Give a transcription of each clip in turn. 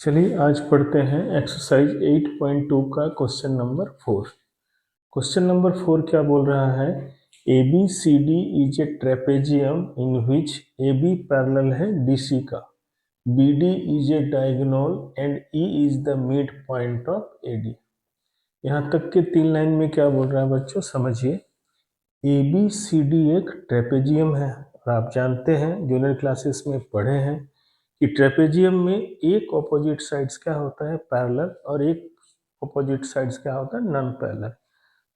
चलिए आज पढ़ते हैं एक्सरसाइज 8.2 का क्वेश्चन नंबर 4। क्वेश्चन नंबर 4 क्या बोल रहा है? A B C D is a trapezium in which A B parallel है डी सी का, B D is a diagonal and E is the mid point of A D. यहाँ तक के 3 line में क्या बोल रहा है बच्चों, समझिए। ए बी सी डी एक ट्रेपेजियम है और आप जानते हैं, जूनियर क्लासेस में पढ़े हैं कि ट्रेपेजियम में एक ऑपोजिट साइड्स क्या होता है, पैरेलल, और एक ऑपोजिट साइड्स क्या होता है, नॉन पैरेलल।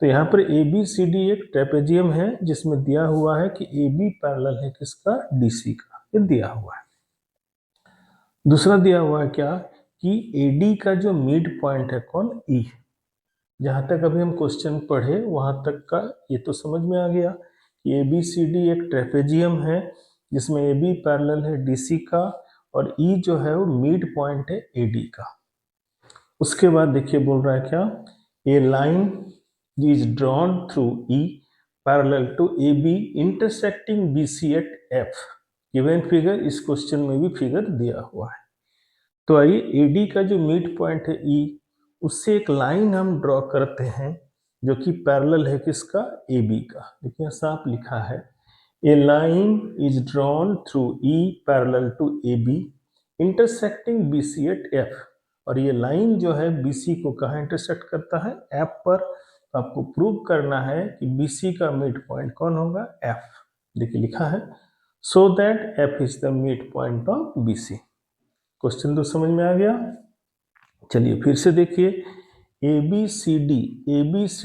तो यहाँ पर ए बी सी डी एक ट्रेपेजियम है जिसमें दिया हुआ है कि ए बी पैरेलल है किसका, डी सी का। ये दिया हुआ है। दूसरा दिया हुआ है क्या कि ए डी का जो मिड पॉइंट है कौन, ई। जहां तक अभी हम क्वेश्चन पढ़े वहां तक का ये तो समझ में आ गया कि ए बी सी डी एक ट्रेपेजियम है जिसमें ए बी पैरेलल है डी सी का और ई जो है वो मिड पॉइंट है ए डी का। उसके बाद देखिए बोल रहा है क्या, a line is drawn through E parallel to A B intersecting B C at F. Given figure, इस क्वेश्चन में भी फिगर दिया हुआ है। तो आइए ए डी का जो मिड पॉइंट है ई, उससे एक लाइन हम ड्रॉ करते हैं जो कि पैरेलल है किसका, ए बी का। देखिए साफ लिखा है, a line is drawn through E parallel to A B intersecting B C at F. और ये लाइन जो है बी सी को कहाँ इंटरसेक्ट करता है, एफ पर। तो आपको प्रूव करना है कि बी सी का मिड पॉइंट कौन होगा, एफ। देखिए लिखा है, so that F is the mid point of B C. Question तो समझ में आ गया। चलिए फिर से देखिए, ए बी सी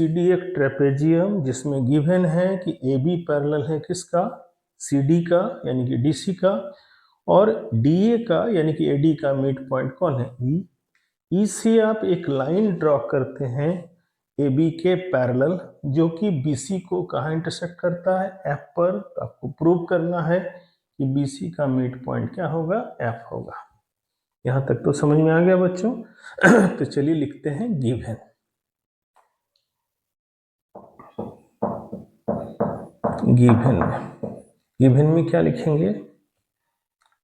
डी एक ट्रेपेजियम जिसमें गिवन है कि ए बी पैरेलल है किसका, सी डी का यानी कि डी सी का, और डी ए का यानी कि ए डी का मिड पॉइंट कौन है, ई। ई से आप एक लाइन ड्रॉ करते हैं ए बी के पैरेलल जो कि बी सी को कहाँ इंटरसेक्ट करता है, एफ पर। तो आपको प्रूव करना है कि बी सी का मिड पॉइंट क्या होगा, एफ होगा। यहां तक तो समझ में आ गया बच्चों। तो चलिए लिखते हैं गिवन। गिवन में क्या लिखेंगे,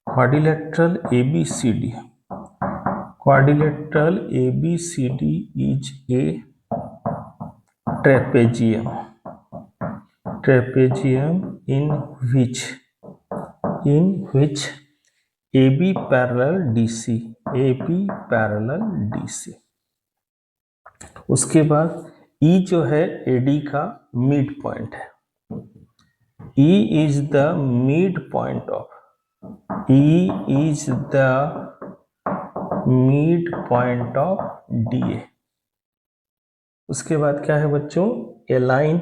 quadrilateral A B C D. Quadrilateral A B C D is a trapezium in which AB parallel DC, AB parallel DC। उसके बाद E जो है AD का मिड पॉइंट है, E is the mid point of DA। उसके बाद क्या है बच्चों, A line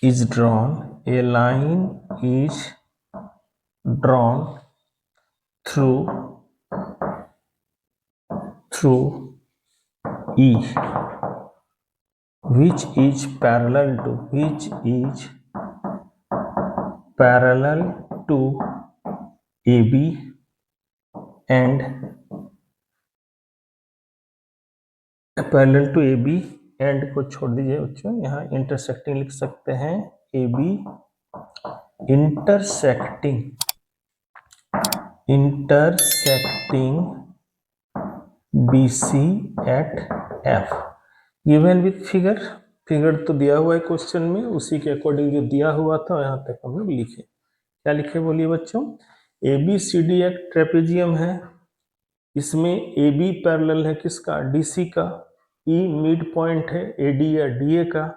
is drawn through E which is parallel to AB and parallel to A B, and को छोड़ दीजिए बच्चों, यहाँ इंटरसेक्टिंग लिख सकते हैं, A B intersecting B C at F. Given with figure तो दिया हुआ है क्वेश्चन में, उसी के अकॉर्डिंग जो दिया हुआ था यहाँ तक हम लोग लिखे। क्या लिखे बोलिए बच्चों, ए बी सी डी एक ट्रेपेजियम है, इसमें ए बी पैरेलल है किसका, डी सी का, ई मिड पॉइंट है ए डी या डी ए का।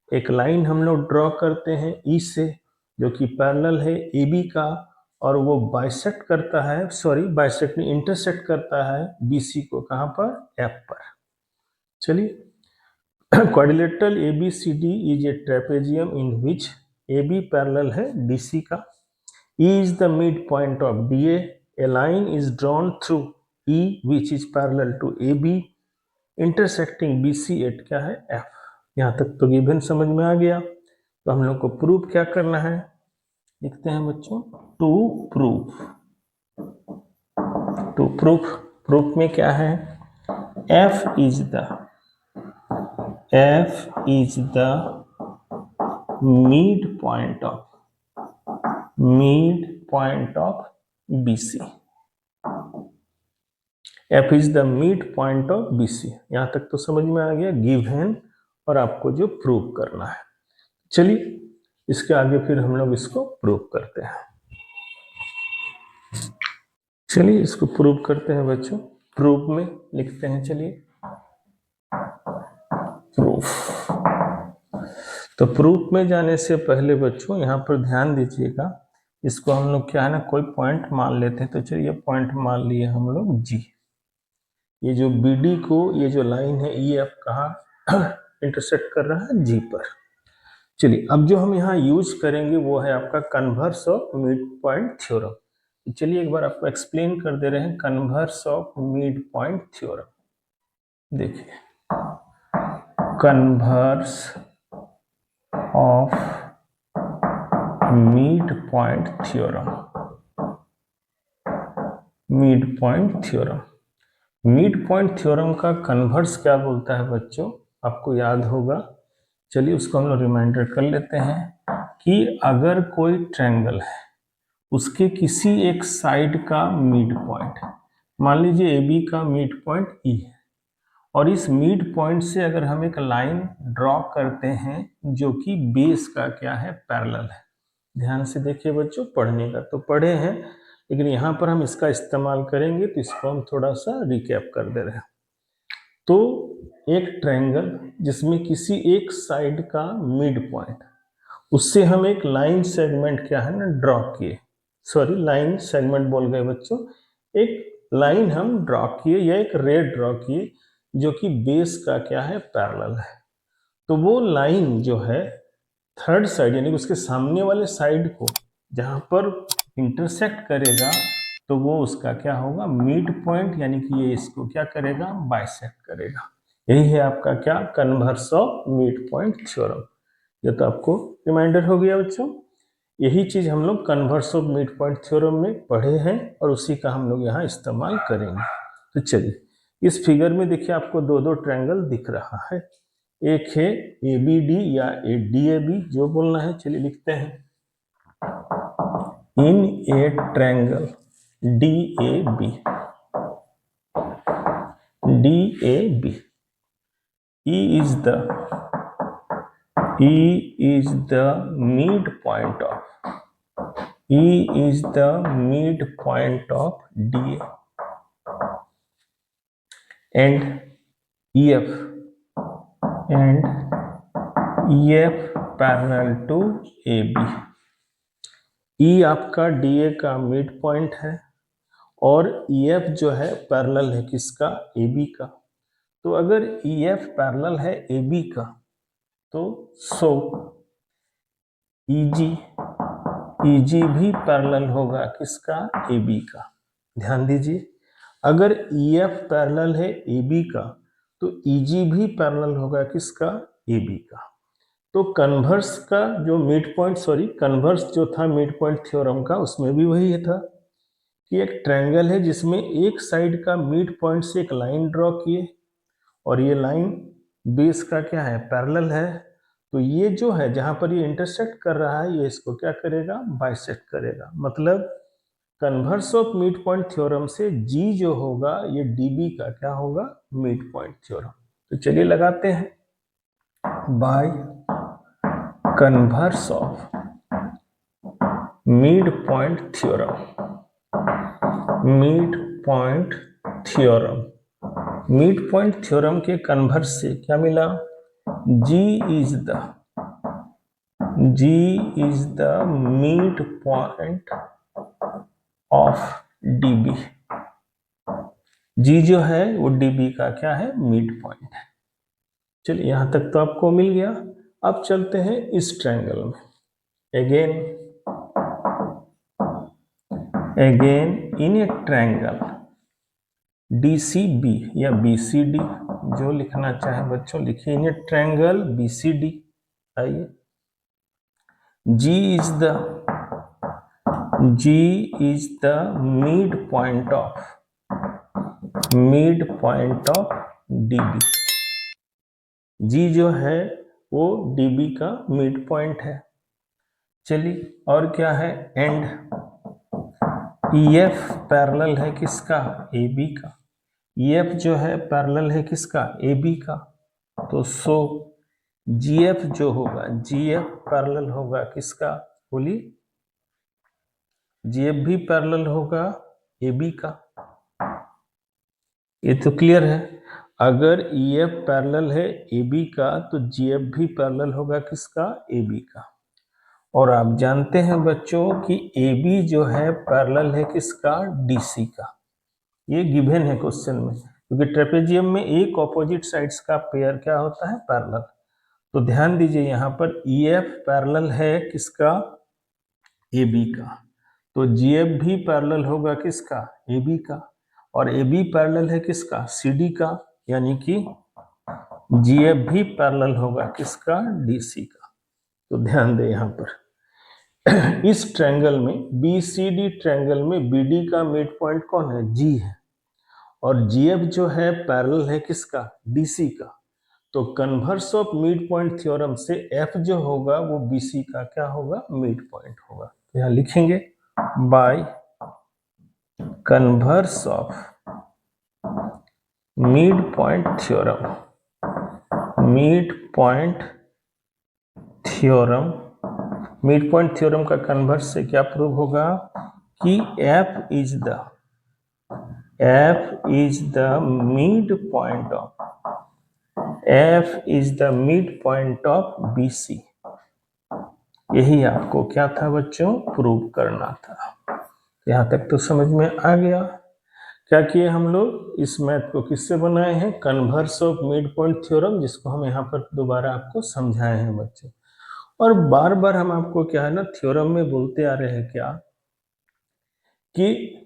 एक लाइन हम लोग ड्रॉ करते हैं ई से जो कि पैरेलल है ए बी का, और वो बाइसेक्ट करता है, बाइसेक्ट नहीं, इंटरसेक्ट करता है बी सी को, कहाँ पर, एफ पर। चलिए, quadrilateral A B C D is a trapezium in which A B parallel है डी सी का, E is the mid point of D A line is drawn through E which is parallel to AB intersecting BC at क्या है, F। यहाँ तक तो given समझ में आ गया। तो हम लोग को प्रूफ क्या करना है, लिखते हैं बच्चों, टू प्रूफ में क्या है, F is the mid point of BC। F is the mid point of BC। यहां तक तो समझ में आ गया गिवन और आपको जो प्रूव करना है। चलिए इसके आगे फिर हम लोग इसको प्रूव करते हैं। चलिए इसको प्रूव करते हैं बच्चों। प्रूफ में लिखते हैं, चलिए प्रूफ। तो प्रूफ में जाने से पहले बच्चों यहाँ पर ध्यान दीजिएगा, इसको हम लोग क्या है ना कोई पॉइंट मान लेते हैं। तो चलिए पॉइंट मान लिए हम लोग G। ये जो BD को ये जो लाइन है EF कहाँ इंटरसेक्ट कर रहा है, G पर। चलिए अब जो हम यहाँ यूज करेंगे वो है आपका converse of mid point theorem. चलिए एक बार आपको एक्सप्लेन कर दे रहे हैं converse of mid point theorem. देखिए converse of mid point theorem. Mid point theorem, mid point theorem का कन्वर्स क्या बोलता है बच्चों, आपको याद होगा। चलिए उसको हम लोग रिमाइंडर कर लेते हैं कि अगर कोई ट्रायंगल है उसके किसी एक साइड का मिड पॉइंट, मान लीजिए AB का मिड पॉइंट E है, और इस मिड पॉइंट से अगर हम एक लाइन ड्रॉ करते हैं जो कि बेस का क्या है, पैरेलल है। ध्यान से देखिए बच्चों, पढ़ने का तो पढ़े हैं लेकिन यहाँ पर हम इसका इस्तेमाल करेंगे, तो इसको हम थोड़ा सा रिकैप कर दे रहे हैं। तो एक ट्रायंगल जिसमें किसी एक साइड का मिड पॉइंट, उससे हम एक लाइन सेगमेंट क्या है ना ड्रॉ किए, सॉरी लाइन सेगमेंट बोल गए बच्चों, एक लाइन हम ड्रॉ किए या एक रे ड्रॉ किए जो कि बेस का क्या है, पैरेलल है। तो वो लाइन जो है थर्ड साइड यानी कि उसके सामने वाले साइड को जहां पर इंटरसेक्ट करेगा तो वो उसका क्या होगा, मिड पॉइंट, यानी कि ये इसको क्या करेगा, बाइसेक्ट करेगा। यही है आपका क्या, converse of mid point theorem. ये तो आपको रिमाइंडर हो गया बच्चों। यही चीज हम लोग converse of mid point theorem में पढ़े हैं और उसी का हम लोग यहाँ इस्तेमाल करेंगे। तो चलिए इस फिगर में देखिए आपको दो दो ट्रायंगल दिख रहा है, एक है ABD या DAB जो बोलना है। चलिए लिखते हैं, in a triangle DAB, DAB E is the midpoint of DA and EF parallel to AB। E आपका DA का मिड पॉइंट है और EF जो है पैरेलल है किसका, AB का। तो अगर EF पैरेलल है AB का तो सो EG भी पैरेलल होगा किसका, AB का। ध्यान दीजिए, अगर EF पैरेलल है AB का तो EG भी पैरेलल होगा किसका, AB का। तो कन्वर्स का जो मिड पॉइंट, सॉरी कन्वर्स जो था मिड पॉइंट थ्योरम का, उसमें भी वही था कि एक ट्रायंगल है जिसमें एक साइड का मिड पॉइंट से एक लाइन ड्रॉ किए और ये लाइन बेस का क्या है, पैरेलल है। तो ये जो है जहां पर ये इंटरसेक्ट कर रहा है ये इसको क्या करेगा, बाइसेक्ट करेगा। मतलब converse of mid point theorem से G जो होगा ये DB का क्या होगा, मिड पॉइंट थ्योरम। तो चलिए लगाते हैं, by converse of mid point theorem, mid point theorem, mid point theorem के कन्वर्स से क्या मिला, G is the mid point of DB। G जो है वो DB का क्या है, मिड पॉइंट है। चलिए यहां तक तो आपको मिल गया। अब चलते हैं इस ट्रायंगल में। Again in a triangle DCB या BCD, जो लिखना चाहे बच्चों लिखिए, इन ए ट्रायंगल BCD। आइए, G is the midpoint of DB। G जो है वो DB का मिड पॉइंट है। चलिए और क्या है, एंड EF पैरेलल है किसका, AB का। EF जो है पैरेलल है किसका, AB का। तो सो GF जो होगा, GF पैरेलल होगा किसका, बोलिए, GF भी पैरेलल होगा AB का। ये तो क्लियर है। अगर EF पैरेलल है AB का तो GF भी पैरेलल होगा किसका, AB का। और आप जानते हैं बच्चों कि AB जो है पैरेलल है किसका, DC का। ये गिवन है क्वेश्चन में, क्योंकि ट्रेपेजियम में एक ऑपोजिट साइड्स का पेयर क्या होता है, पैरेलल। तो ध्यान दीजिए यहाँ पर EF पैरेलल है किसका, AB का। तो GF भी पैरेलल होगा किसका, AB का। और AB पैरेलल है किसका, CD का, यानी कि GF भी पैरेलल होगा किसका, DC का। तो ध्यान दें यहाँ पर इस ट्रायंगल में, BCD ट्रायंगल में BD का मिड पॉइंट कौन है, G है। और GF जो है पैरेलल है किसका, DC का। तो converse of mid point theorem से F जो होगा वो BC का क्या होगा, मिड पॉइंट होगा। तो यहाँ लिखेंगे by converse of mid point theorem, mid point theorem, mid point theorem का कन्वर्स से क्या प्रूव होगा कि F is the mid point of, F is the mid point of BC। यही आपको क्या था बच्चों, प्रूव करना था। यहाँ तक तो समझ में आ गया। क्या किए हम लोग, इस मैथ को किससे बनाए हैं, converse of mid point theorem, जिसको हम यहाँ पर दोबारा आपको समझाए हैं बच्चों। और बार बार हम आपको क्या है ना, थ्योरम में बोलते आ रहे हैं क्या कि,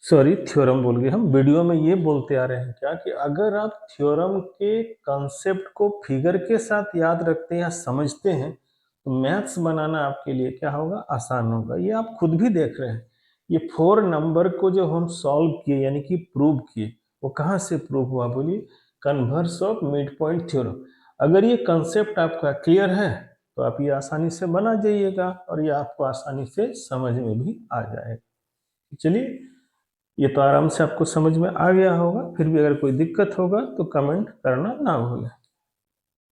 सॉरी थ्योरम बोल गए हम, वीडियो में ये बोलते आ रहे हैं क्या कि अगर आप थ्योरम के कॉन्सेप्ट को फिगर के साथ याद रखते हैं या समझते हैं तो मैथ्स बनाना आपके लिए क्या होगा, आसान होगा। ये आप खुद भी देख रहे हैं, ये 4 नंबर को जो हम सॉल्व किए यानी कि प्रूव किए, वो कहाँ से प्रूव हुआ, बोलिए, converse of mid point theorem. अगर ये कंसेप्ट आपका क्लियर है तो आप ये आसानी से बना जाइएगा और ये आपको आसानी से समझ में भी आ जाएगा। चलिए, ये तो आराम से आपको समझ में आ गया होगा। फिर भी अगर कोई दिक्कत होगा तो कमेंट करना ना भूलें।